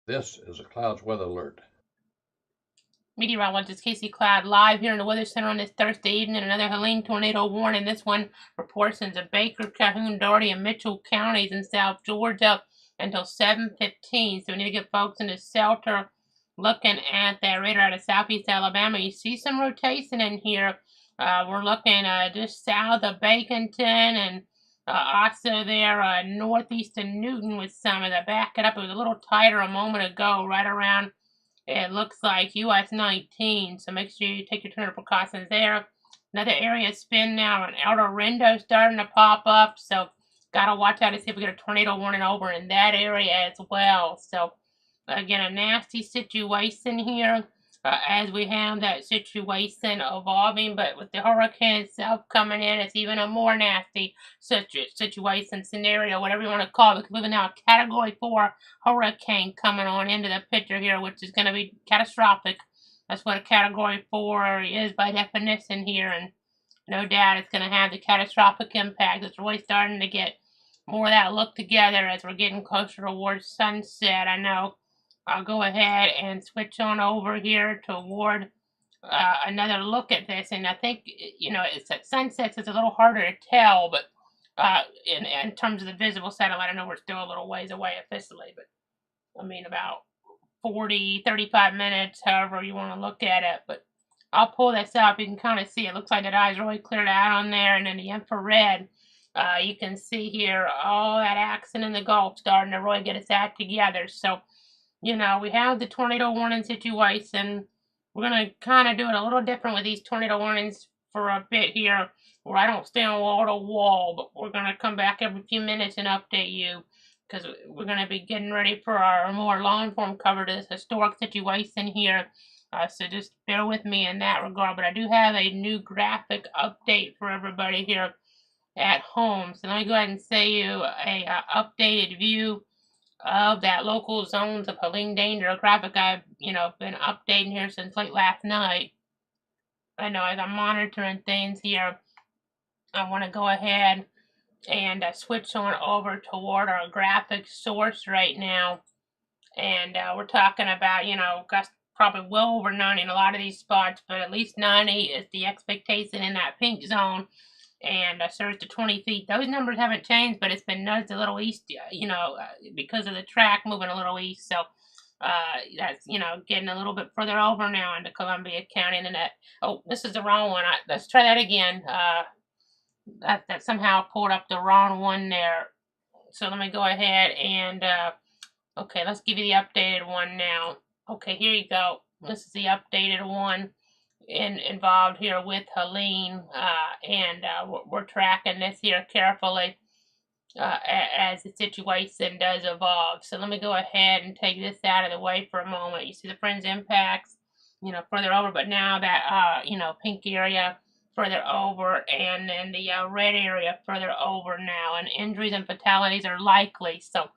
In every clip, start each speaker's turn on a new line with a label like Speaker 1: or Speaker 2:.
Speaker 1: This is a clouds weather alert.
Speaker 2: Meteorologist Casey Cloud live here in the Weather Center on this Thursday evening. Another Helene tornado warning. This one reports into Baker, Calhoun, Dougherty, and Mitchell counties in South Georgia until 7:15. So we need to get folks into shelter. Looking at that radar out of southeast Alabama, you see some rotation in here. We're looking just south of Baconton and also there northeast of Newton with some of that. Back it up. It was a little tighter a moment ago, right around it looks like US 19, so make sure you take your tornado precautions there. Another area spin now, an outer window starting to pop up, so gotta watch out to see if we get a tornado warning over in that area as well. So again, a nasty situation here as we have that situation evolving, but with the hurricane itself coming in, it's even a more nasty situation, scenario, whatever you want to call it, because we have now a Category 4 hurricane coming on into the picture here, which is going to be catastrophic. That's what a Category 4 is by definition here, and no doubt it's going to have the catastrophic impact. It's really starting to get more of that look together as we're getting closer towards sunset. I know I'll go ahead and switch on over here toward another look at this. And I think, it's at sunsets, it's a little harder to tell, but in terms of the visible satellite, I know we're still a little ways away officially, but I mean about 40, 35 minutes, however you want to look at it. But I'll pull this up. You can kind of see it looks like that eye's really cleared out on there. And then the infrared, you can see here all that action in the Gulf starting to really get its act together. So, we have the tornado warning situation. We're going to kind of do it a little different with these tornado warnings for a bit here, where I don't stand wall to wall, but we're going to come back every few minutes and update you, because we're going to be getting ready for our more long-form cover to this historic situation here. So just bear with me in that regard. But I do have a new graphic update for everybody here at home. So let me go ahead and show you a updated view of that local zones of Helene danger graphic I've, been updating here since late last night. I know as I'm monitoring things here, I want to go ahead and switch on over toward our graphic source right now. And we're talking about, gusts probably well over 90 in a lot of these spots, but at least 90 is the expectation in that pink zone. And surge to 20 feet. Those numbers haven't changed, but it's been nudged a little east, because of the track moving a little east. So that's, getting a little bit further over now into Columbia County. And then this is the wrong one. Let's try that again. That somehow pulled up the wrong one there. So let me go ahead and, okay, let's give you the updated one now. Okay, here you go. This is the updated one involved here with Helene, and we're tracking this here carefully as the situation does evolve. So let me go ahead and take this out of the way for a moment. You see the fringe impacts, further over, but now that, pink area further over, and then the red area further over now, and injuries and fatalities are likely. So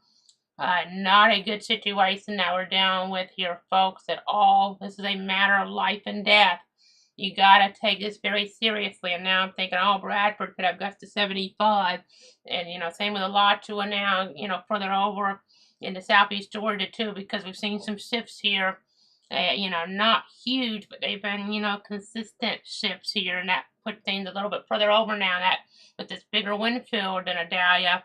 Speaker 2: not a good situation that we're dealing with here, folks, at all. This is a matter of life and death. You gotta take this very seriously. And now I'm thinking, oh, Bradford could have gusts to 75. And, same with Alachua now, further over into southeast Georgia too, because we've seen some shifts here. Not huge, but they've been, consistent shifts here. And that puts things a little bit further over now. That with this bigger wind field than Adalia,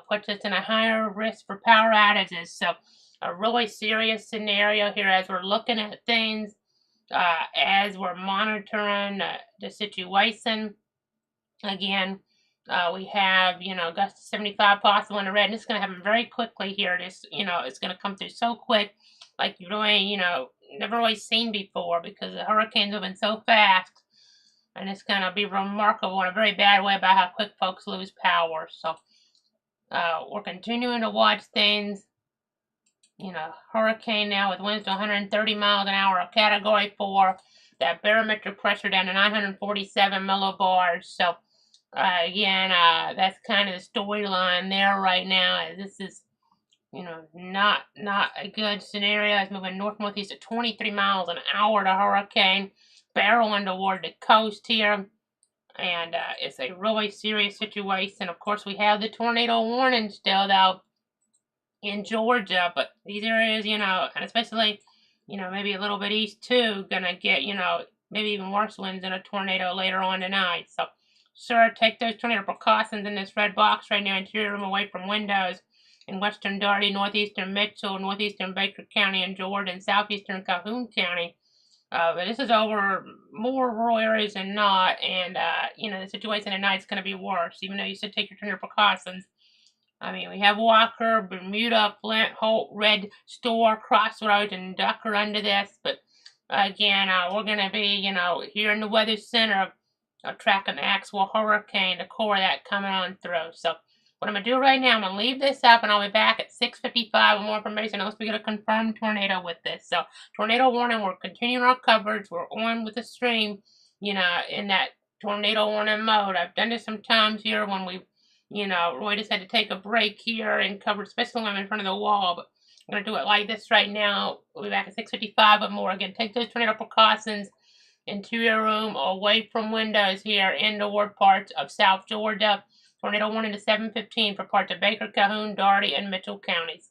Speaker 2: puts us in a higher risk for power outages. So a really serious scenario here as we're looking at things. As we're monitoring the situation. Again, we have, gusts to 75 possible in the red, and it's going to happen very quickly here. This, it's going to come through so quick, like you really, never really seen before, because the hurricanes have been so fast, and it's going to be remarkable in a very bad way about how quick folks lose power. So we're continuing to watch things. Hurricane now with winds to 130 miles an hour, a Category 4. That barometric pressure down to 947 millibars. So, again, that's kind of the storyline there right now. This is, not a good scenario. It's moving north-northeast at 23 miles an hour to hurricane, barreling toward the coast here. And it's a really serious situation. Of course, we have the tornado warning still, though. in Georgia, but these areas, and especially, maybe a little bit east too, gonna get, maybe even worse winds and a tornado later on tonight. So, sure, take those tornado precautions in this red box right now, interior room away from windows in western Doherty, northeastern Mitchell, northeastern Baker County, and Georgia, and southeastern Calhoun County. But this is over more rural areas than not, and the situation at night is going to be worse, even though you said take your tornado precautions. I mean, we have Walker, Bermuda, Flint, Holt, Red Store, Crossroads, and Ducker under this. But again, we're going to be, here in the Weather Center tracking the actual hurricane, the core of that coming on through. So what I'm going to do right now, I'm going to leave this up, and I'll be back at 6:55 with more information unless we get a confirmed tornado with this. So tornado warning, we're continuing our coverage. We're on with the stream, in that tornado warning mode. I've done this sometimes here when we Roy just had to take a break here and cover, especially when I'm in front of the wall. But I'm going to do it like this right now. We'll be back at 6:55 but more. Again, take those tornado precautions. Interior room away from windows here in the ward parts of South Georgia. Tornado warning to 7:15 for parts of Baker, Calhoun, Doherty, and Mitchell counties.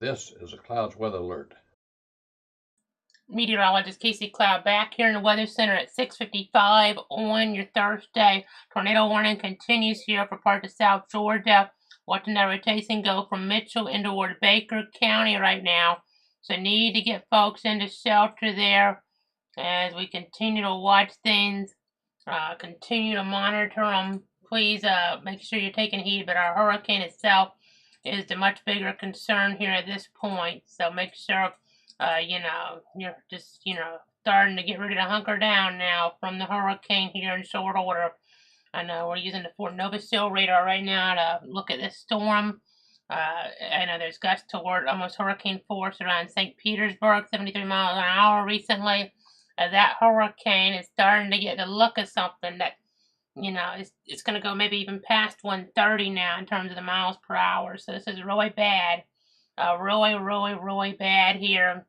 Speaker 1: This is a clouds weather alert.
Speaker 2: Meteorologist Casey Cloud back here in the Weather Center at 6:55 on your Thursday. Tornado warning continues here for parts of South Georgia. Watching that rotation go from Mitchell into toward Baker County right now. So need to get folks into shelter there as we continue to watch things, continue to monitor them. Please make sure you're taking heed, but our hurricane itself is the much bigger concern here at this point. So make sure you're just, starting to get ready to hunker down now from the hurricane here in short order. I know we're using the Fort Novasil radar right now to look at this storm. I know there's gusts toward almost hurricane force around St. Petersburg, 73 miles an hour recently. That hurricane is starting to get the look of something that, it's going to go maybe even past 130 now in terms of the miles per hour. So this is really bad. Really, really, really bad here.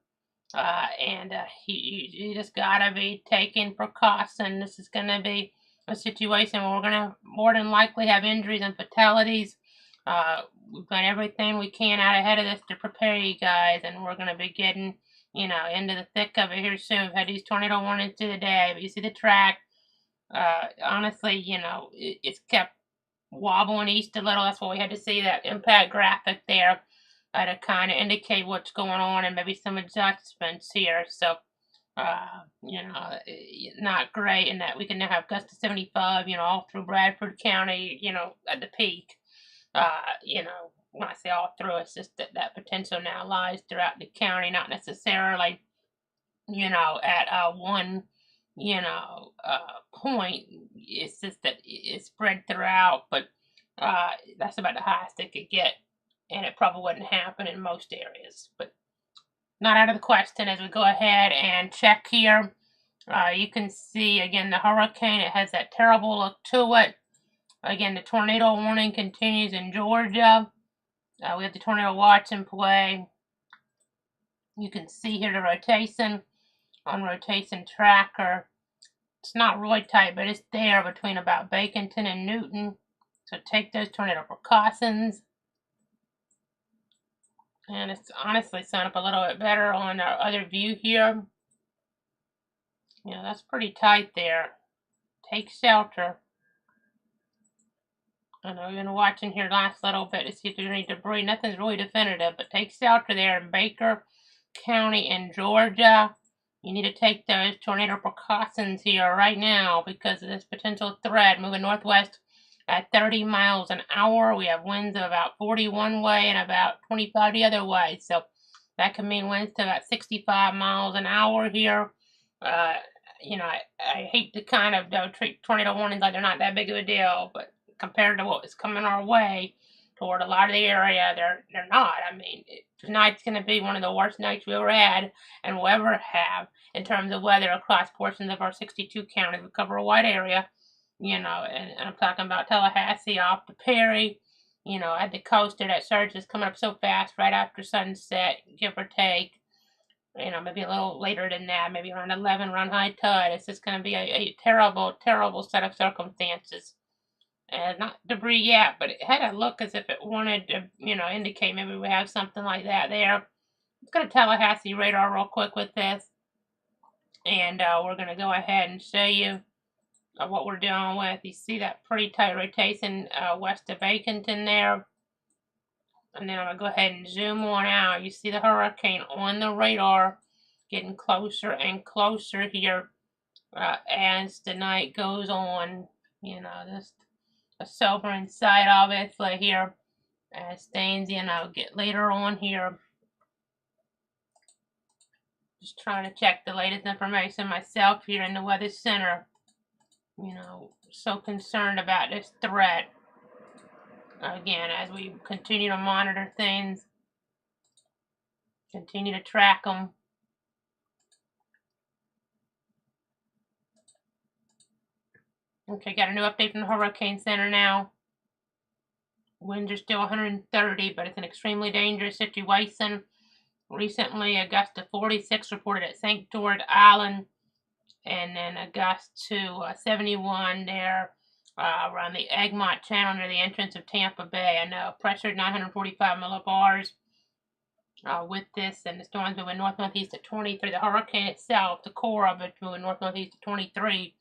Speaker 2: And you just gotta be taking precaution. This is gonna be a situation where we're gonna more than likely have injuries and fatalities. We've done everything we can out ahead of this to prepare you guys, and we're gonna be getting, into the thick of it here soon. We've had these tornado warnings through the day, but you see the track. Honestly, it's kept wobbling east a little. That's why we had to see that impact graphic there to kind of indicate what's going on and maybe some adjustments here. So, not great in that we can now have gusts to 75, all through Bradford County, at the peak. When I say all through, it's just that potential now lies throughout the county, not necessarily, at one, point. It's just that it's spread throughout, but that's about the highest it could get. And it probably wouldn't happen in most areas, but not out of the question as we go ahead and check here. You can see, again, the hurricane. It has that terrible look to it. Again, the tornado warning continues in Georgia. We have the tornado watch in play. You can see here the rotation on rotation tracker. It's not really tight, but it's there between about Baconton and Newton. So take those tornado precautions. And it's honestly set up a little bit better on our other view here. That's pretty tight there. Take shelter. I know we've been watching here last little bit to see if there's any debris. Nothing's really definitive, but take shelter there in Baker County in Georgia. You need to take those tornado precautions here right now because of this potential threat moving northwest at 30 miles an hour. We have winds of about 40 one way and about 25 the other way. So that could mean winds to about 65 miles an hour here. I hate to kind of treat tornado warnings like they're not that big of a deal, but compared to what is coming our way toward a lot of the area, they're not. I mean, tonight's going to be one of the worst nights we ever had and will ever have in terms of weather across portions of our 62 counties. We cover a wide area. And I'm talking about Tallahassee off to Perry, at the coast there, that surge is coming up so fast right after sunset, give or take, maybe a little later than that, maybe around 11, around high tide. It's just going to be a terrible, terrible set of circumstances. And not debris yet, but it had a look as if it wanted to, indicate maybe we have something like that there. Let's go to Tallahassee radar real quick with this. And we're going to go ahead and show you what we're dealing with. You see that pretty tight rotation west of Baconton there. And then I'm going to go ahead and zoom on out. You see the hurricane on the radar getting closer and closer here as the night goes on. Just a sobering sight, obviously, here as things, get later on here. Just trying to check the latest information myself here in the Weather Center. So concerned about this threat. Again, as we continue to monitor things, continue to track them. Okay, got a new update from the Hurricane Center now. Winds are still 130, but it's an extremely dangerous situation. Recently, a gust of 46 reported at St. George Island, and then a gust to 71 there around the Egmont Channel near the entrance of Tampa Bay. I know pressure 945 millibars. with this, and the storm's moving north-northeast at 23. The hurricane itself, the core of it, moving north-northeast at 23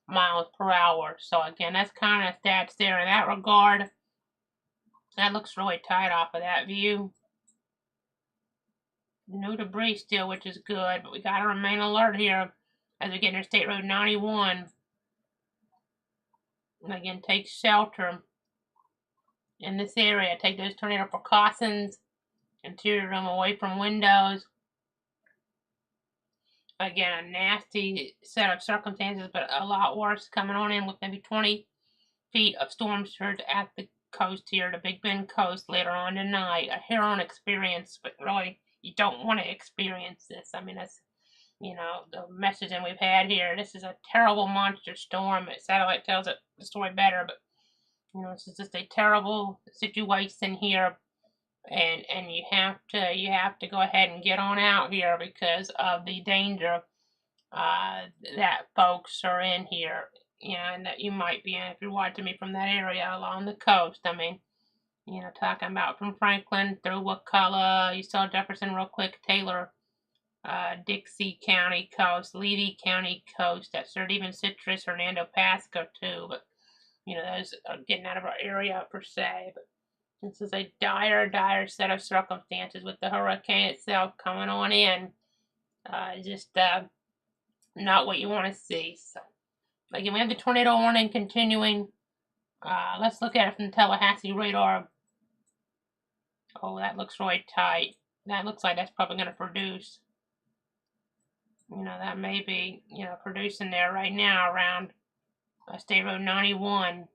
Speaker 2: miles per hour. So again, that's kind of stats there in that regard. That looks really tight off of that view. No debris still, which is good, but we got to remain alert here as we get near State Road 91. And again, take shelter in this area. Take those tornado precautions. Interior room away from windows. Again, a nasty set of circumstances, but a lot worse coming on in with maybe 20 feet of storm surge at the coast here, the Big Bend coast later on tonight. A harrowing experience, but really, you don't want to experience this. I mean, that's, you know, the messaging we've had here. This is a terrible monster storm. Satellite tells it the story better, but, you know, this is just a terrible situation here. And you have to go ahead and get on out here because of the danger that folks are in here, you know, and that you might be in if you're watching me from that area along the coast. I mean, you know, talking about from Franklin through Wakulla, you saw Jefferson real quick, Taylor, Dixie County coast, Levy County coast, that's even Citrus, Hernando, Pasco too, but, you know, those are getting out of our area per se, but this is a dire set of circumstances with the hurricane itself coming on in. Just not what you want to see. So, again, we have the tornado warning continuing. Let's look at it from the Tallahassee radar. Oh, that looks really tight. That looks like that's probably going to produce. You know, that may be, you know, producing there right now around State Road 91.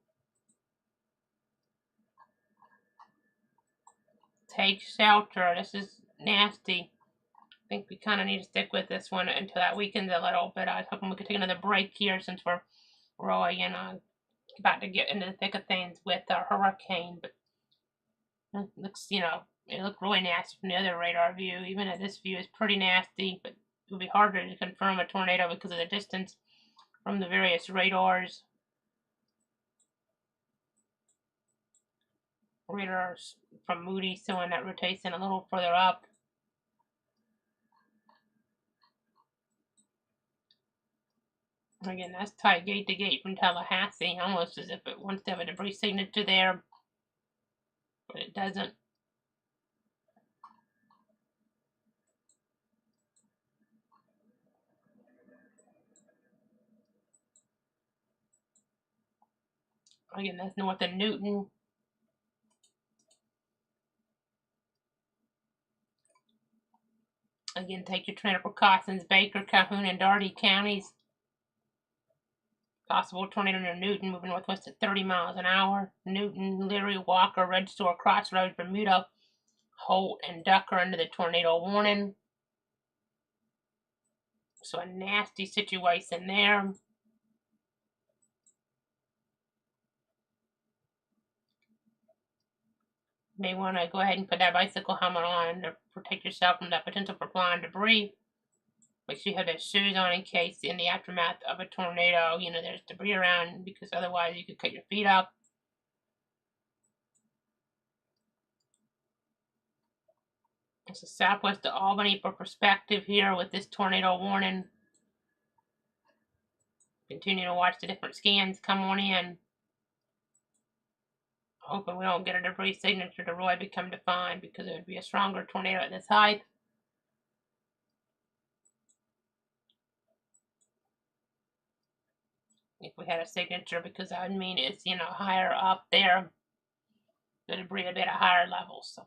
Speaker 2: Take shelter. This is nasty. I think we kind of need to stick with this one until that weakens a little bit. I was hoping we could take another break here since we're really, you know, about to get into the thick of things with our hurricane. But it looks, you know, it looked really nasty from the other radar view. Even at this view is pretty nasty, but it would be harder to confirm a tornado because of the distance from the various radars. Radars from Moody's, so when that rotates in a little further up. Again, that's tight gate to gate from Tallahassee, almost as if it wants to have a debris signature there, but it doesn't. Again, that's north of Newton. Again, take your tornado precautions. Baker, Calhoun, and Dougherty counties. Possible tornado near Newton, moving northwest at 30 miles an hour. Newton, Leary, Walker, Red Store, Crossroads, Bermuda, Holt, and Duck are under the tornado warning. So a nasty situation there. May want to go ahead and put that bicycle helmet on to protect yourself from that potential for flying debris. Make sure you have those shoes on in case in the aftermath of a tornado, you know, there's debris around, because otherwise you could cut your feet up. This is southwest of Albany for perspective here with this tornado warning. Continue to watch the different scans come on in. Hoping we don't get a debris signature to really become defined, because it would be a stronger tornado at this height. If we had a signature, because that would mean it's, you know, higher up there. The debris would be at a higher level. So,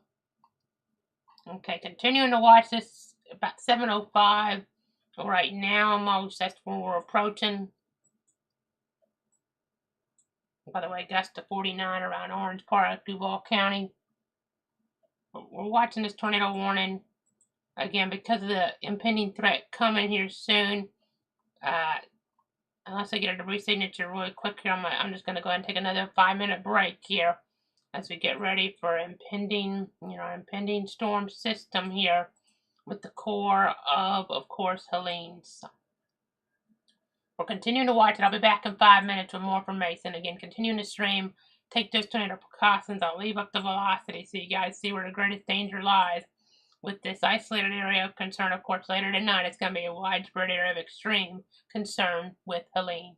Speaker 2: okay, continuing to watch this about 7:05 right now almost. That's when we're approaching. By the way, gust to 49 around Orange Park, Duval County. We're watching this tornado warning again because of the impending threat coming here soon. Unless I get a debris signature really quick here, I'm just going to go ahead and take another 5-minute break here as we get ready for impending storm system here with the core of course, Helene. So we're continuing to watch it. I'll be back in 5 minutes with more information. Again, continuing to stream. Take those tornado precautions. I'll leave up the velocity so you guys see where the greatest danger lies with this isolated area of concern. Of course, later tonight it's going to be a widespread area of extreme concern with Helene.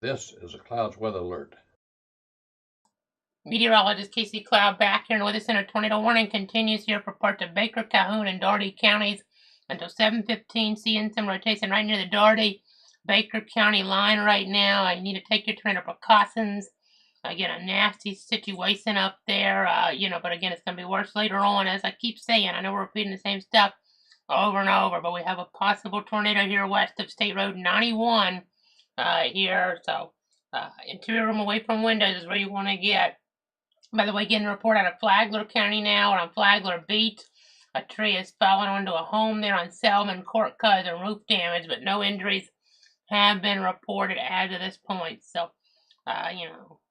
Speaker 1: This is a clouds weather alert.
Speaker 2: Meteorologist Casey Cloud back here in the Weather Center. Tornado warning continues here for parts of Baker, Calhoun, and Dougherty counties until 7:15. Seeing some rotation right near the Dougherty Baker County line right now. You need to take your tornado precautions. Again, a nasty situation up there, but again, it's going to be worse later on. As I keep saying, I know we're repeating the same stuff over and over, but we have a possible tornado here west of State Road 91 here. So, interior room away from windows is where you want to get. By the way, getting a report out of Flagler County now, on Flagler Beach. A tree has fallen onto a home there on Selman Court, causing roof damage, but no injuries have been reported as of this point. So,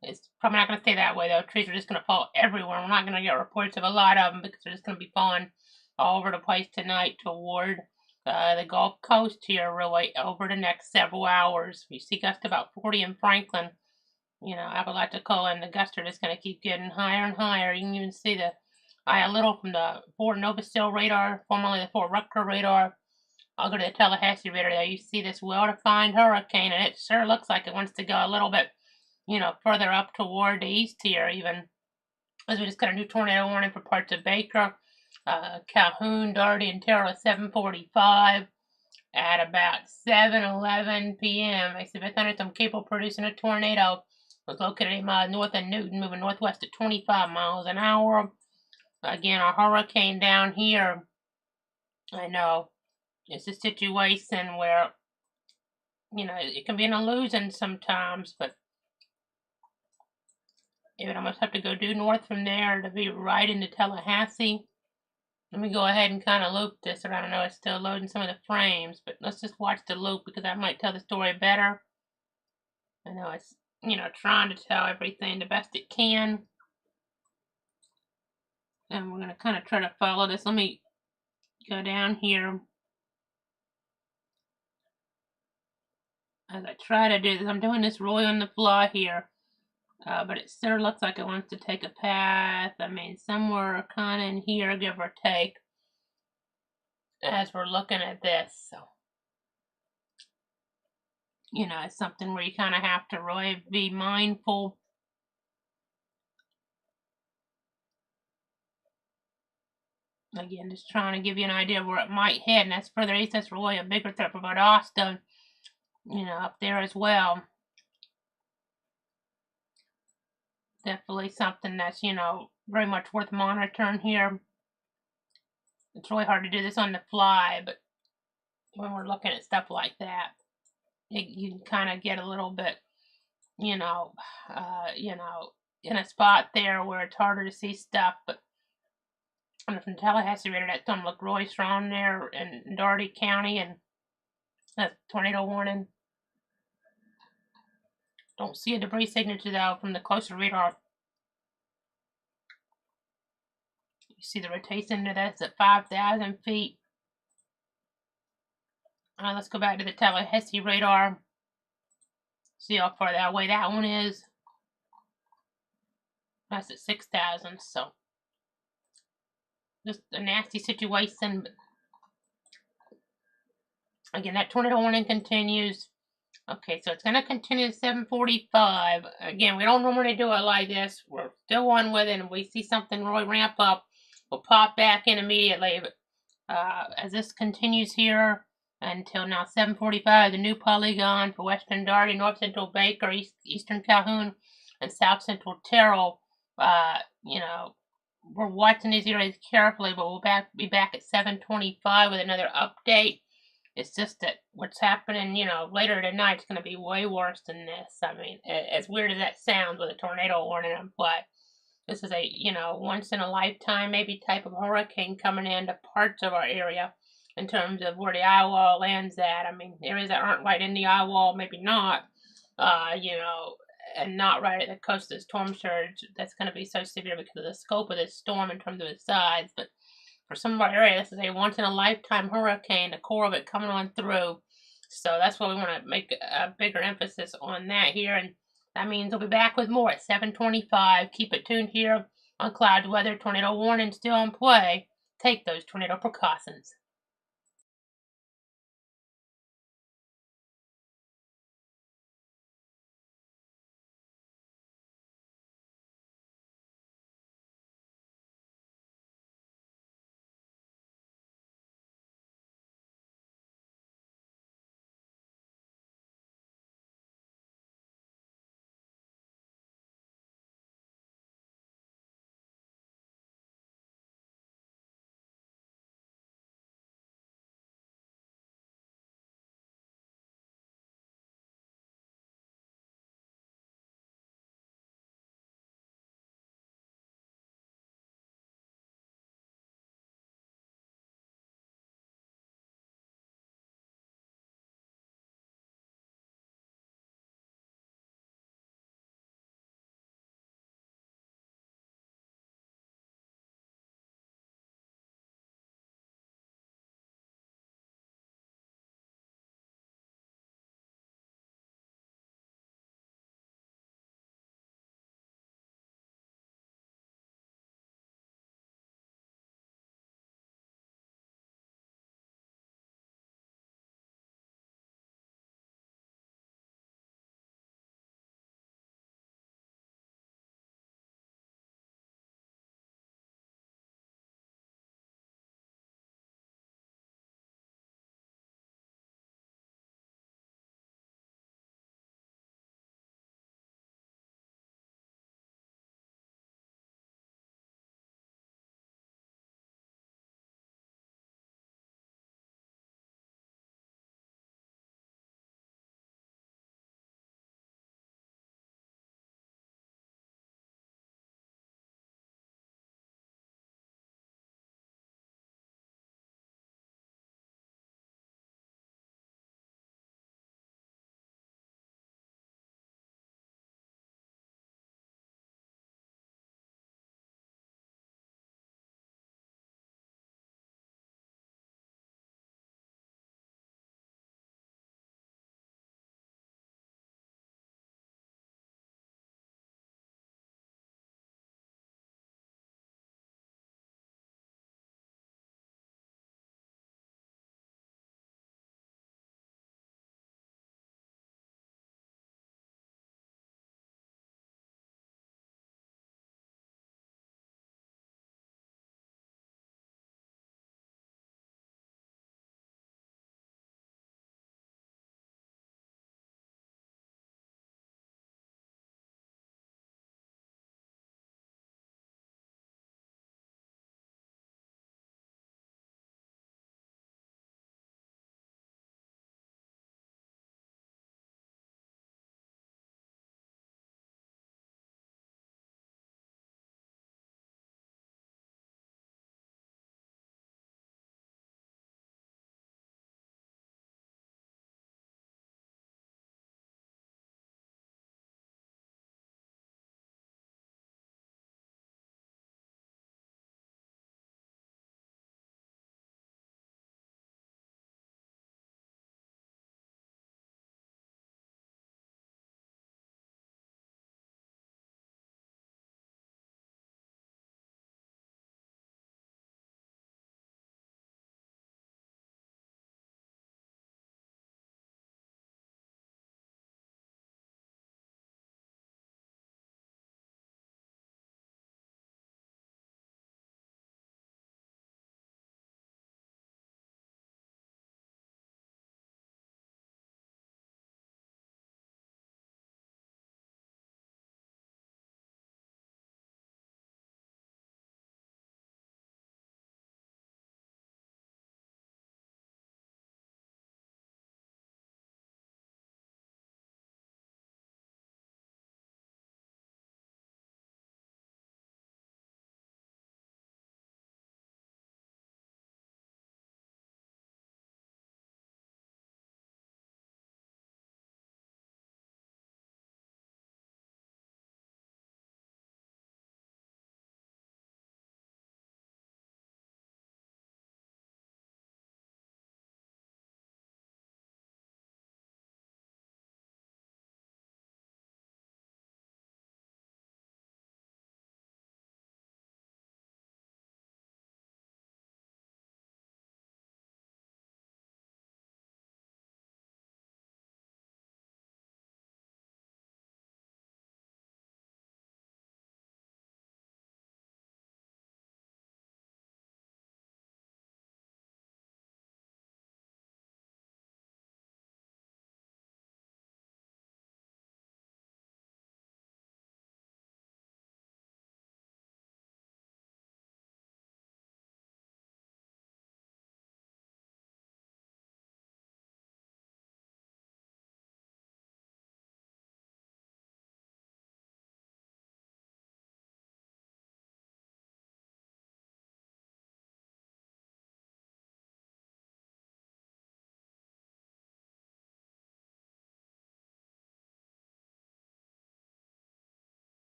Speaker 2: it's probably not going to stay that way, though. Trees are just going to fall everywhere. We're not going to get reports of a lot of them because they're just going to be falling all over the place tonight toward the Gulf Coast here, really, over the next several hours. You see gusts about 40 in Franklin, Apalachicola, and the gusts are just going to keep getting higher and higher. You can even see the eye a little from the Fort Novosel radar, formerly the Fort Rucker radar. I'll go to the Tallahassee radar there. You see this well-defined hurricane, and it sure looks like it wants to go a little bit, further up toward the east here, even. As we just got a new tornado warning for parts of Baker, Calhoun, Dougherty, and Terrell at 7:45. At about 7:11 p.m., a severe thunderstorm capable of producing a tornado was located 8 miles north of Newton, moving northwest at 25 miles an hour. Again, our hurricane down here, I know, it's a situation where, it can be an illusion sometimes, but it would almost have to go due north from there to be right into Tallahassee. Let me go ahead and kind of loop this around. I know it's still loading some of the frames, but let's just watch the loop because that might tell the story better. I know it's, trying to tell everything the best it can. And we're going to kind of try to follow this. Let me go down here. As I try to do this, I'm doing this really on the fly here. But it sure looks like it wants to take a path. I mean, somewhere kind of in here, give or take, as we're looking at this. So, it's something where you kind of have to really be mindful. Again, just trying to give you an idea of where it might head, and that's further east. That's really a bigger threat for about Austin, up there as well. Definitely something that's, very much worth monitoring here. It's really hard to do this on the fly, but when we're looking at stuff like that, you can kind of get a little bit, in a spot there where it's harder to see stuff. But from Tallahassee radar, that storm looked really strong there in Dougherty County, and that's tornado warning. Don't see a debris signature though from the closer radar. You see the rotation there, that's at 5,000 feet. Let's go back to the Tallahassee radar. See how far that way that one is. That's at 6,000, so just a nasty situation. But again, that tornado warning continues. Okay, so it's going to continue to 7:45. Again, we don't normally do it like this. We're still on with it, and we see something really ramp up, we'll pop back in immediately. But as this continues here until now 7:45, the new polygon for western Dougherty, north central Baker, eastern Calhoun, and south central Terrell. We're watching these areas carefully, but we'll be back at 7:25 with another update. It's just that what's happening, later tonight is going to be way worse than this. I mean, as weird as that sounds with a tornado warning in play, this is a, once in a lifetime maybe type of hurricane coming into parts of our area in terms of where the eye wall lands at. I mean, areas that aren't right in the eye wall, maybe not, and not right at the coast of the storm surge. That's going to be so severe because of the scope of this storm in terms of its size. But for some of our area, this is a once-in-a-lifetime hurricane, the core of it coming on through. So that's why we want to make a bigger emphasis on that here. And that means we'll be back with more at 7:25. Keep it tuned here on Cloud Weather. Tornado warning still in play. Take those tornado precautions.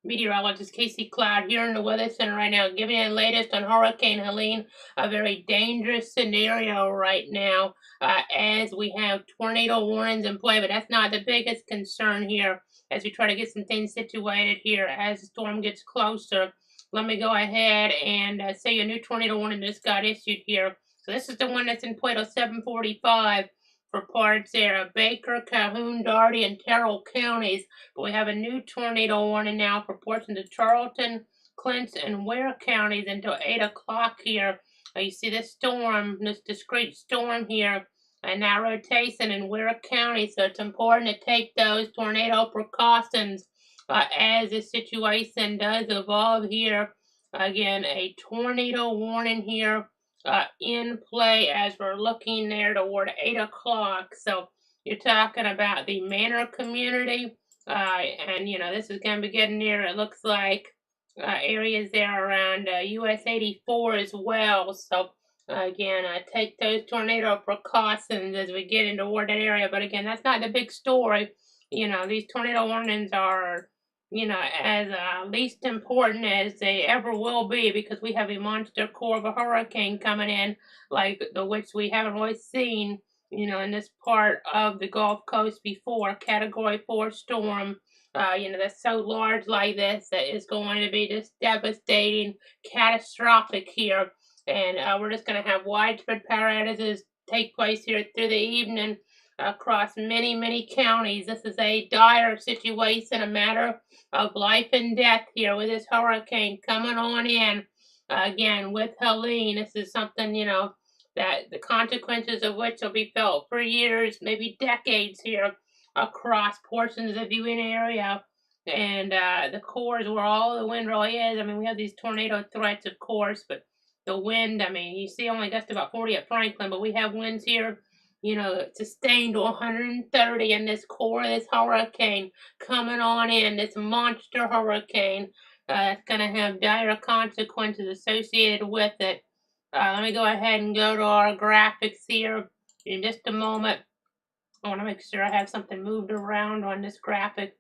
Speaker 2: Meteorologist Casey Cloud here in the Weather Center right now, giving you the latest on Hurricane Helene. A very dangerous scenario right now, as we have tornado warnings in play. But that's not the biggest concern here as we try to get some things situated here as the storm gets closer. Let me go ahead and say a new tornado warning just got issued here. So this is the one that's in play till 7:45 for parts there of Baker, Calhoun, Dougherty, and Terrell counties. But we have a new tornado warning now for portions of Charlton, Clinton, and Ware counties until 8 o'clock here. You see this storm, this discrete storm here, and now rotation in Ware County. So it's important to take those tornado precautions as the situation does evolve here. Again, a tornado warning here in play as we're looking there toward 8 o'clock. So you're talking about the Manor community. And this is going to be getting near, it looks like, areas there around US 84 as well. So again, take those tornado precautions as we get into toward that area. But again, that's not the big story. These tornado warnings are, as least important as they ever will be, because we have a monster core of a hurricane coming in, like the which we haven't really seen, in this part of the Gulf Coast before. Category 4 storm, that's so large like this that is going to be just devastating, catastrophic here. And we're just going to have widespread power outages take place here through the evening across many, many counties. This is a dire situation, a matter of life and death here with this hurricane coming on in. Again, with Helene, this is something, that the consequences of which will be felt for years, maybe decades here across portions of the viewing area. And the cores where all the wind really is. I mean, we have these tornado threats, of course, but the wind, I mean, you see only gust about 40 at Franklin, but we have winds here, sustained to 130 in this core of this hurricane coming on in, this monster hurricane. It's going to have dire consequences associated with it. Let me go ahead and go to our graphics here in just a moment. I want to make sure I have something moved around on this graphic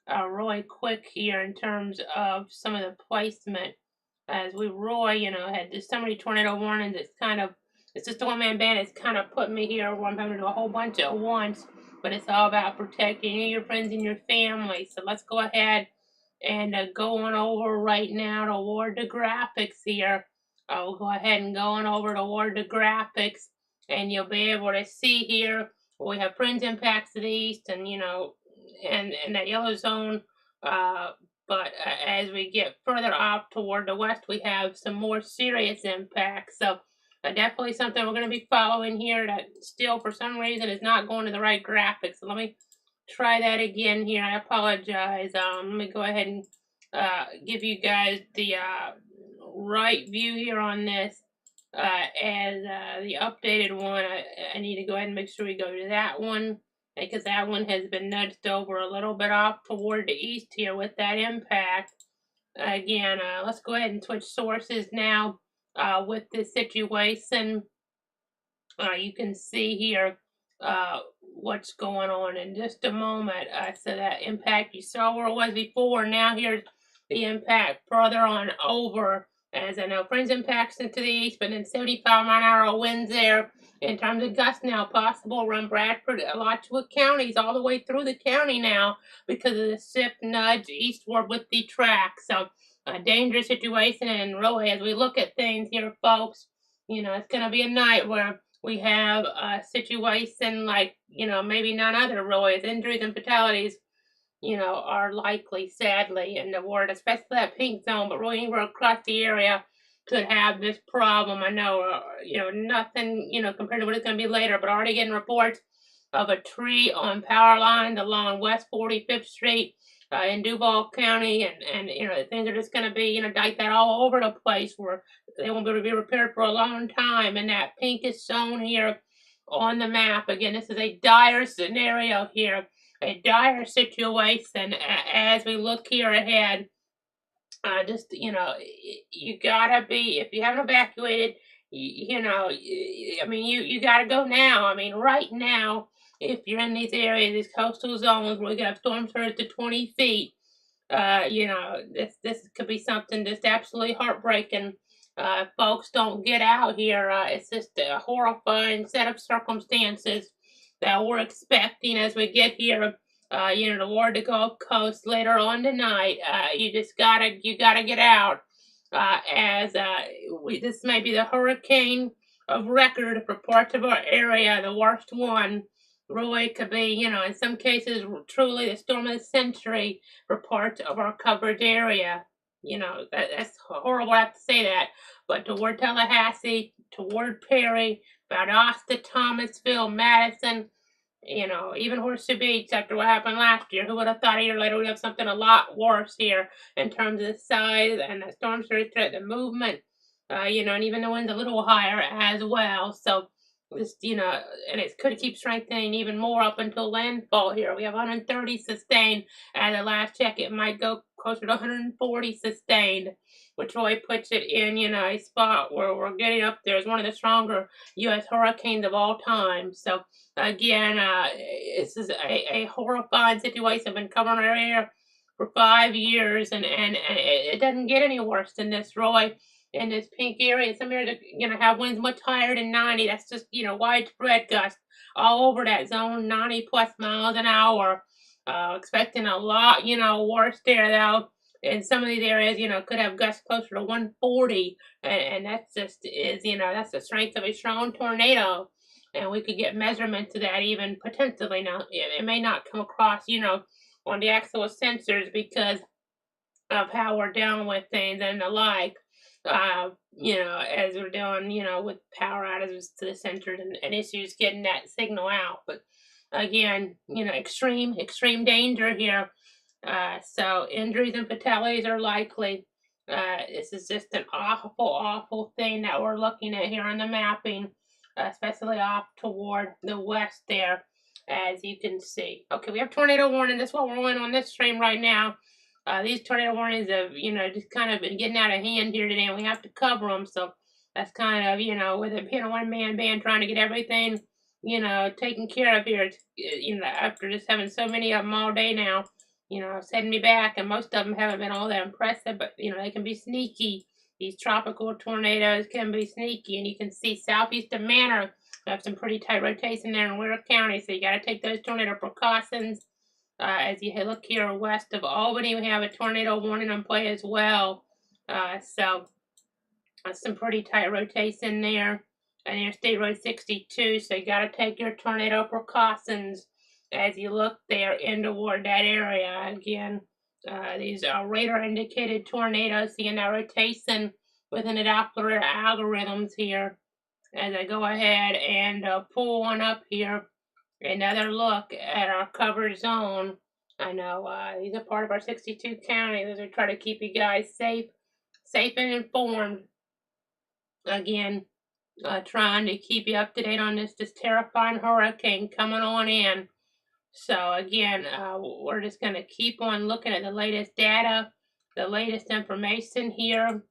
Speaker 2: really quick here in terms of some of the placement. As we really, had just so many tornado warnings, it's just a one-man band. It's kind of put me here where I'm having to do a whole bunch at once, but it's all about protecting you, your friends, and your family. So let's go ahead and go on over right now toward the graphics here. We'll go ahead and go on over toward the graphics, and you'll be able to see here we have fringe impacts to the east, and and that yellow zone. But as we get further off toward the west, we have some more serious impacts. So definitely something we're going to be following here that still, for some reason, is not going to the right graphics. So let me try that again here. I apologize. Let me go ahead and give you guys the right view here on this. As the updated one, I need to go ahead and make sure we go to that one, because that one has been nudged over a little bit off toward the east here with that impact. Again, let's go ahead and switch sources now with this situation. You can see here what's going on in just a moment. So that impact you saw where it was before, now here's the impact further on over. As I know, fringe impacts into the east, but then 75-mile-an-hour winds there. In terms of gusts now, possible around Bradford, Alachua counties, all the way through the county now because of the shift nudge eastward with the track. So a dangerous situation, and really, as we look at things here, folks, it's going to be a night where we have a situation like, maybe none other really, as injuries and fatalities, are likely, sadly, in the ward, especially that pink zone, but really anywhere across the area could have this problem. I know, nothing, compared to what it's going to be later, but already getting reports of a tree on power lines along West 45th Street in Duval County, and things are just going to be, like that all over the place, where they won't be able to be repaired for a long time. And that pinkish zone here on the map, again, this is a dire scenario here, a dire situation as we look here ahead. You gotta be, if you haven't evacuated, you gotta go now. I mean, right now, if you're in these areas, these coastal zones where we got storm surge to 20 feet, You know, this could be something just absolutely heartbreaking. Folks don't get out here. It's just a horrifying set of circumstances that we're expecting as we get here. You know, toward the Gulf Coast later on tonight. You gotta get out. As This may be the hurricane of record for parts of our area, the worst one. Really could be, you know, in some cases, truly the storm of the century for parts of our coverage area. You know, that's horrible to have to say that, but toward Tallahassee, toward Perry, Valdosta, Thomasville, Madison, you know, even Horseshoe Beach after what happened last year. Who would have thought a year later we'd have something a lot worse here in terms of the size and the storm surge threat, the movement, you know, and even the wind's a little higher as well. So just, you know, and it could keep strengthening even more up until landfall here. We have 130 sustained. At the last check, it might go closer to 140 sustained, which really puts it in, you know, a spot where we're getting up there as one of the stronger U.S. hurricanes of all time. So again, this is a horrifying situation. I've been covering our area for 5 years, and it doesn't get any worse than this, Roy. In this pink area, some areas are going to have winds much higher than 90. That's just, you know, widespread gusts all over that zone, 90 plus miles an hour. Expecting a lot, you know, worse there, though. In some of these areas, you know, could have gusts closer to 140, and that's just is, you know, that's the strength of a strong tornado, and we could get measurements of that even potentially. Now, it may not come across, you know, on the actual sensors because of how we're dealing with things and the like. You know, as we're doing, you know, with power outages to the sensors and issues getting that signal out. But again, you know, extreme danger here. So injuries and fatalities are likely. This is just an awful thing that we're looking at here on the mapping, especially off toward the west there, as you can see. Okay, we have tornado warning. That's what we're on this stream right now. These tornado warnings have, you know, just kind of been getting out of hand here today, and we have to cover them. So that's kind of, you know, with it being a one-man band trying to get everything, you know, taken care of here, you know, after just having so many of them all day now, you know, setting me back, and most of them haven't been all that impressive, but, you know, they can be sneaky. These tropical tornadoes can be sneaky, and you can see southeast of Manor, we have some pretty tight rotation there in Ware County, so you got to take those tornado precautions. As you look here west of Albany, we have a tornado warning in play as well. So some pretty tight rotation there. And Interstate Road 62, so you got to take your tornado precautions as you look there in toward that area. Again, these are radar indicated tornadoes, seeing that rotation within the Doppler algorithms here. As I go ahead and pull one up here, another look at our covered zone. I know these are part of our 62 counties. As we try to keep you guys safe and informed. Again, trying to keep you up to date on this terrifying hurricane coming on in. So again, we're just going to keep on looking at the latest data, the latest information here.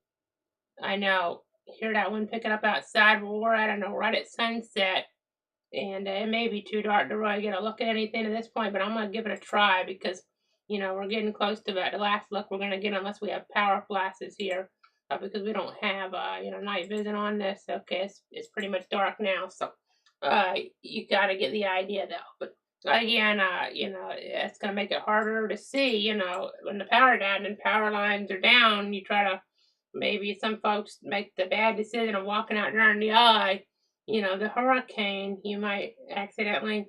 Speaker 2: I know, hear that wind picking up outside where we're at. I know, right at sunset. And it may be too dark to really get a look at anything at this point, but I'm going to give it a try because, you know, we're getting close to the last look we're going to get unless we have power flashes here, because we don't have, you know, night vision on this. Okay, it's pretty much dark now, so you got to get the idea, though. But again, you know, it's going to make it harder to see, you know, when the power down and power lines are down, you try to, maybe some folks make the bad decision of walking out during the eye, you know, the hurricane, you might accidentally,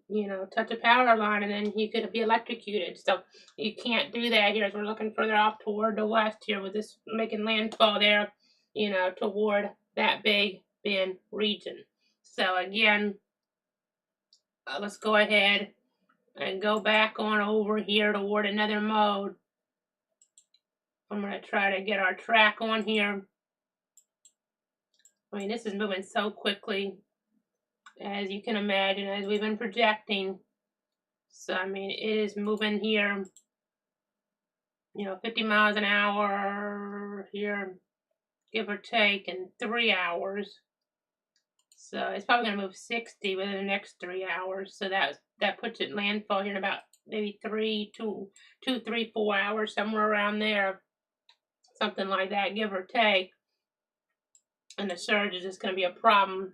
Speaker 2: you know, touch a power line and then you could be electrocuted. So you can't do that here as we're looking further off toward the west here with this making landfall there, you know, toward that Big Bend region. So again, let's go ahead and go back on over here toward another mode. I'm going to try to get our track on here. I mean, this is moving so quickly, as you can imagine, as we've been projecting. So, I mean, it is moving here, you know, 50 miles an hour here, give or take, in 3 hours. So it's probably going to move 60 within the next 3 hours. So that puts it in landfall here in about maybe 4 hours, somewhere around there, something like that, give or take. And the surge is just going to be a problem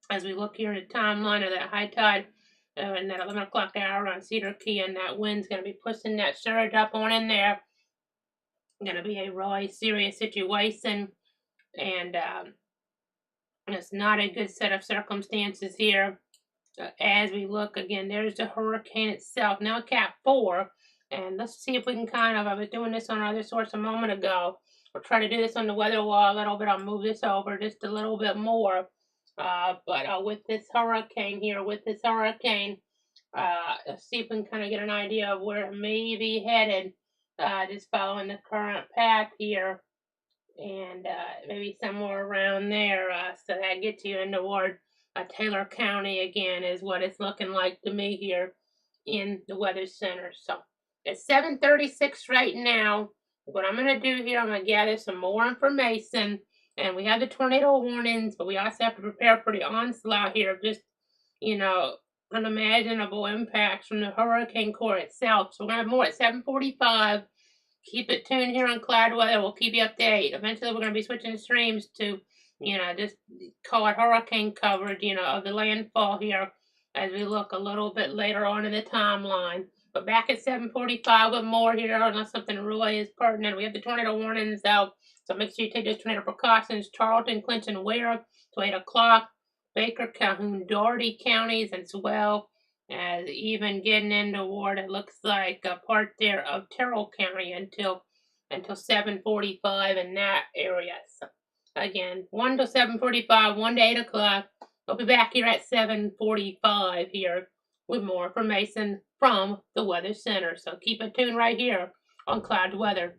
Speaker 2: as we look here at the timeline of that high tide and that 11 o'clock hour on Cedar Key, and that wind's going to be pushing that surge up on in there. Going to be a really serious situation, and it's not a good set of circumstances here. As we look again, there's the hurricane itself, now Cat 4, and let's see if we can I was doing this on our other source a moment ago. We'll try to do this on the weather wall a little bit. I'll move this over just a little bit more. But with this hurricane, let's see if we can get an idea of where it may be headed, just following the current path here, and maybe somewhere around there. So that gets you into toward Taylor County again, is what it's looking like to me here in the Weather Center. So it's 7:36 right now. What I'm going to do here, I'm going to gather some more information. And we have the tornado warnings, but we also have to prepare for the onslaught here of just, unimaginable impacts from the hurricane core itself. So we're going to have more at 7:45. Keep it tuned here on Cloud Weather. We'll keep you updated. Eventually, we're going to be switching streams to, just call it hurricane coverage, of the landfall here as we look a little bit later on in the timeline. But back at 7:45 with more here, unless something really is pertinent. We have the tornado warnings out, so make sure you take those tornado precautions. Charlton, Clinton, Ware, to 8 o'clock. Baker, Calhoun, Dougherty counties as well as even getting into what it looks like a part there of Terrell County until 7:45 in that area. So again, 1 to 7:45, 1 to 8 o'clock. We'll be back here at 7:45 here with more information from the Weather Center. So keep it tuned right here on Cloud Weather.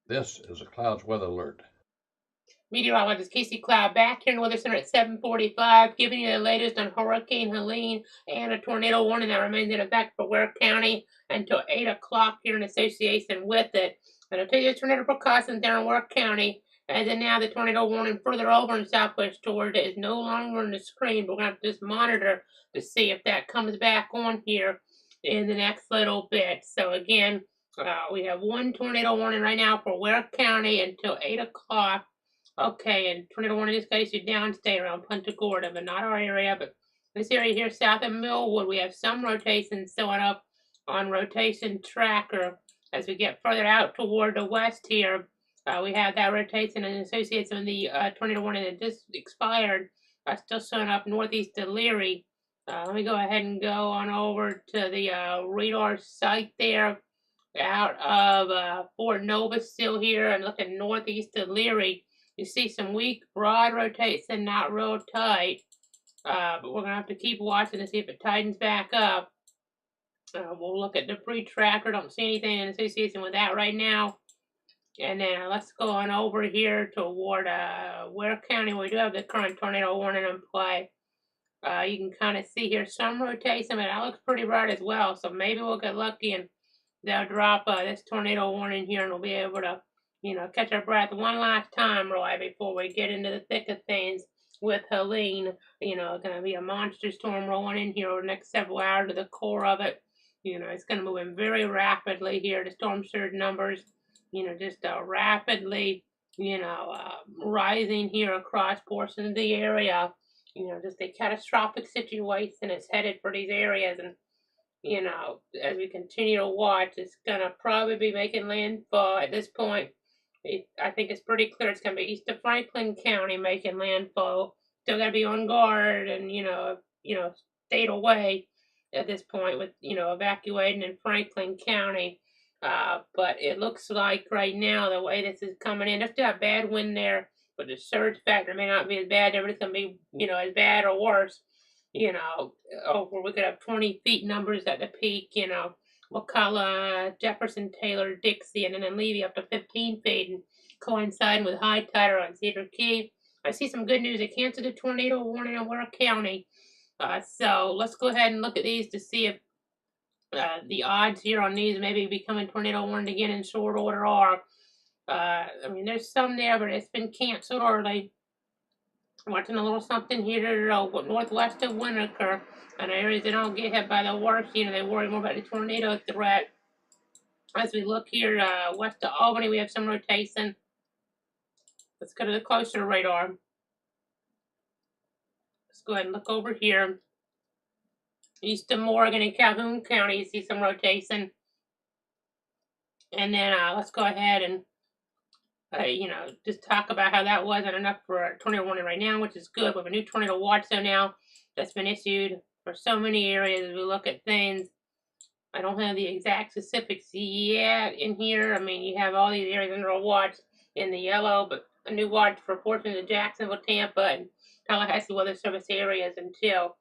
Speaker 1: This is a clouds weather alert.
Speaker 2: Meteorologist Casey Cloud back here in the Weather Center at 7:45, giving you the latest on Hurricane Helene and a tornado warning that remains in effect for Ware County until 8 o'clock here in association with it. And I'll tell you the tornado precautions there in Ware County. As of now, the tornado warning further over in southwest Georgia is no longer on the screen, but we're going to have to just monitor to see if that comes back on here in the next little bit. So again, we have one tornado warning right now for Ware County until 8 o'clock. Okay, and tornado warning in this case is downstate around Punta Gorda, but not our area. But this area here south of Millwood, we have some rotations showing up on rotation tracker. As we get further out toward the west here, we have that rotation and associates with the tornado warning that just expired. Still showing up northeast of Leary. Let me go ahead and go on over to the radar site there out of Fort Nova still here and looking northeast of Leary. You see some weak, broad rotation, not real tight. But we're going to have to keep watching to see if it tightens back up. We'll look at the pre-tracker. Don't see anything in association with that right now. And then let's go on over here toward Ware County. We do have the current tornado warning in play. You can kind of see here some rotation, but that looks pretty bright as well. So maybe we'll get lucky and they'll drop this tornado warning here and we'll be able to catch our breath one last time, Roy, before we get into the thick of things with Helene. Going to be a monster storm rolling in here over the next several hours to the core of it. It's going to move in very rapidly here. The storm surge numbers, just rapidly, rising here across portions of the area. Just a catastrophic situation is headed for these areas. And as we continue to watch, it's going to probably be making landfall at this point. I think it's pretty clear it's going to be east of Franklin County making landfall. Still got to be on guard and, stayed away at this point with, evacuating in Franklin County. But it looks like right now, the way this is coming in, there's still a bad wind there, but the surge factor may not be as bad there, but it's going to be, as bad or worse. We could have 20 feet numbers at the peak, McCullough, Jefferson, Taylor, Dixie, and then Levy up to 15 feet and coinciding with high tide on Cedar Key. I see some good news. They canceled the tornado warning in Ware County. So let's go ahead and look at these to see if the odds here on these maybe becoming tornado warned again in short order are. There's some there, but it's been canceled early. Watching a little something here northwest of Winneker, and areas that don't get hit by the worst. They worry more about the tornado threat. As we look here west of Albany, we have some rotation. Let's go to the closer radar. Let's go ahead and look over here. East of Morgan and Calhoun County, you see some rotation. And then let's go ahead and just talk about how that wasn't enough for a tornado warning right now, which is good. We have a new tornado watch though now that's been issued for so many areas as we look at things. I don't have the exact specifics yet in here. You have all these areas under a watch in the yellow, but a new watch for portions of Jacksonville, Tampa, and Tallahassee Weather Service areas until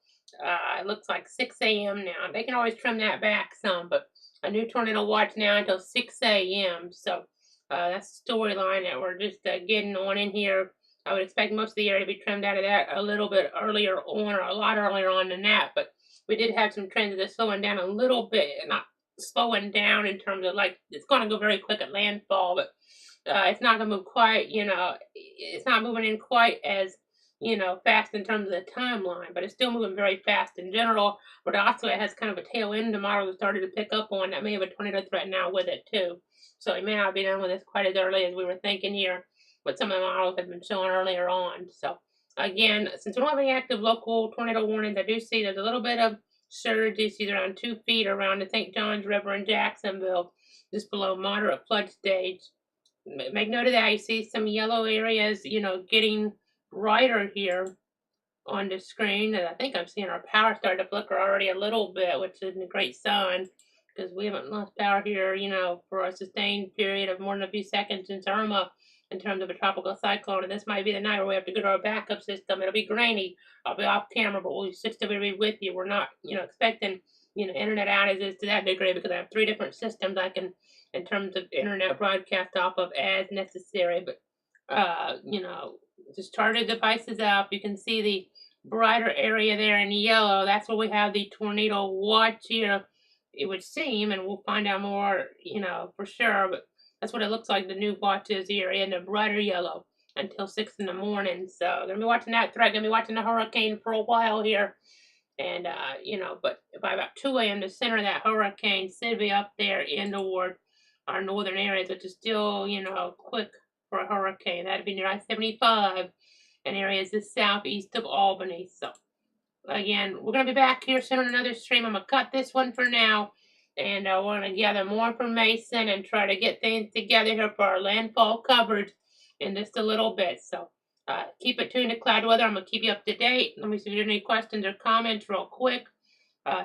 Speaker 2: it looks like 6 a.m. now. They can always trim that back some, but a new tornado watch now until 6 a.m. So that's the storyline that we're just getting on in here. I would expect most of the area to be trimmed out of that a little bit earlier on, or a lot earlier on than that. But we did have some trends that are slowing down a little bit, not slowing down in terms of it's going to go very quick at landfall, but it's not going to move quite, it's not moving in quite as, fast in terms of the timeline, but it's still moving very fast in general. But also it has kind of a tail end tomorrow that started to pick up on that may have a tornado threat now with it too. So it may not be done with this quite as early as we were thinking here, but some of the models have been showing earlier on. So again, since we don't have any active local tornado warnings, I do see there's a little bit of surge. You see around 2 feet around the St. Johns River in Jacksonville, just below moderate flood stage. Make note of that. You see some yellow areas, getting brighter here on the screen. And I think I'm seeing our power start to flicker already a little bit, which is a great sign, because we haven't lost power here, for a sustained period of more than a few seconds since Irma in terms of a tropical cyclone. And this might be the night where we have to go to our backup system. It'll be grainy. I'll be off camera, but we'll still be with you. We're not, expecting, internet outages to that degree, because I have 3 different systems I can in terms of internet broadcast off of as necessary. But you know, just charge the devices up. You can see the brighter area there in yellow. That's where we have the tornado watch here, it would seem, and we'll find out more, you know, for sure. But that's what it looks like. The new watch is here in the brighter yellow until 6 in the morning. So gonna be watching that threat. Gonna be watching the hurricane for a while here. And you know, but by about 2 a.m., the center of that hurricane should be up there in toward our northern areas, which is still, you know, quick for a hurricane. That'd be near I-75 and areas just southeast of Albany. So again, we're gonna be back here soon on another stream. I'm gonna cut this one for now, and we're gonna gather more information and try to get things together here for our landfall coverage in just a little bit. So keep it tuned to Cloud Weather. I'm gonna keep you up to date. Let me see if there's any questions or comments real quick.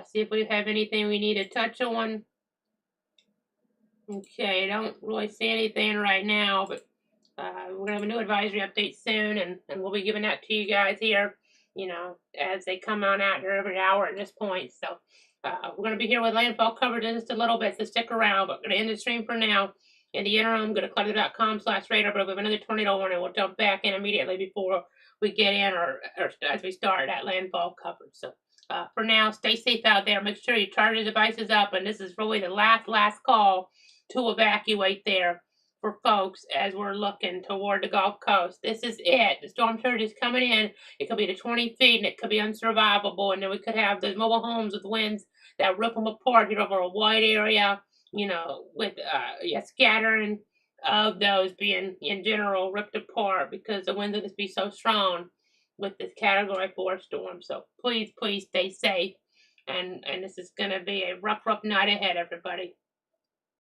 Speaker 2: See if we have anything we need to touch on. Okay, don't really see anything right now, but we're gonna have a new advisory update soon, and we'll be giving that to you guys here, you know, as they come on out here every hour at this point. So we're gonna be here with landfall coverage in just a little bit, so stick around. But we're gonna end the stream for now. In the interim, go to clutter.com/radar. But we have another tornado warning. We'll jump back in immediately before we get in, or as we start that landfall coverage. So for now, stay safe out there. Make sure you charge your devices up, and this is really the last call to evacuate there for folks as we're looking toward the Gulf Coast. This is it. The storm surge is coming in. It could be to 20 feet, and it could be unsurvivable. And then we could have those mobile homes with winds that rip them apart here over a wide area, you know, with a scattering of those being, in general, ripped apart because the winds will just be so strong with this Category 4 storm. So please stay safe. And this is going to be a rough night ahead, everybody.